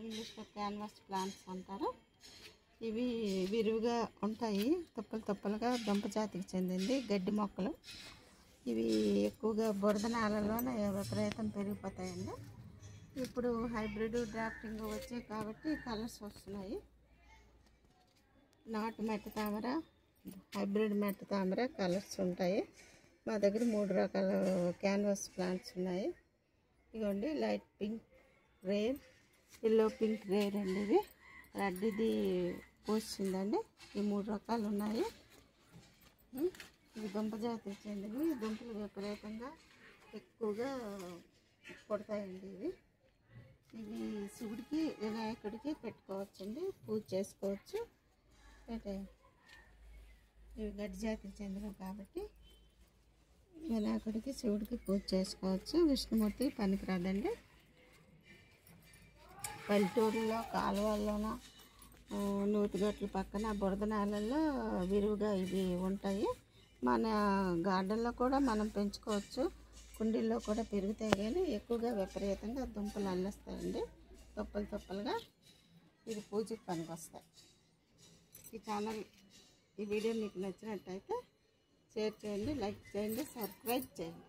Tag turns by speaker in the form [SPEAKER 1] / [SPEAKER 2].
[SPEAKER 1] ఇంగ్లీష్లో canvas plants అంటారు. ఇవి విరివిగా ఉంటాయి, తొప్పలు తొప్పలుగా దుంప జాతికి చెందింది గడ్డి మొక్కలు. ఇవి ఎక్కువగా బురద నేలల్లోనే విపరీతం పెరిగిపోతాయండి. ఇప్పుడు హైబ్రిడ్ డ్రాఫ్టింగ్ వచ్చాయి కాబట్టి కలర్స్ వస్తున్నాయి. నాటు మెట్ట తామర, హైబ్రిడ్ మెట్ట తామర కలర్స్ ఉంటాయి. మా దగ్గర 3 రకాల క్యాన్వాస్ ప్లాంట్స్ ఉన్నాయి. ఇదిగోండి light pink rare, yellow pink rare అండి. ఇవి రెడ్ ఇది పోసిందండి. ఈ 3 రకాలు ఉన్నాయి. ఇవి దుంప జాతికి చెందినవి. దుంపలు విపరీతంగా ఎక్కువగా కొడతాయండి. ఇవి శివుడికి వినాయకుడికి పెట్టుకోవచ్చండి, పూజ చేసుకోవచ్చు. అంటే ఇవి గడ్డి జాతికి చెందినవి కాబట్టి వినాయకుడికి శివుడికి పూజ చేసుకోవచ్చు. విష్ణుమూర్తికి పనికిరాదండి. పల్లెటూరులో కాలువల్లోన నూతిగట్ల పక్కన బురద నేలల్లో విరివిగా ఇవి ఉంటాయి. మన గార్డెన్లో కూడా మనం పెంచుకోవచ్చు, కుండీల్లో కూడా పెరుగుతాయి. కానీ ఎక్కువగా విపరీతంగా దుంపలు అల్లేస్తాయండి, తొప్పలు తొప్పలుగా. ఇది పూజకి పనికి వస్తాయి. ఈ వీడియో మీకు నచ్చినట్టయితే షేర్ చేయండి, లైక్ చేయండి, సబ్స్క్రైబ్ చేయండి.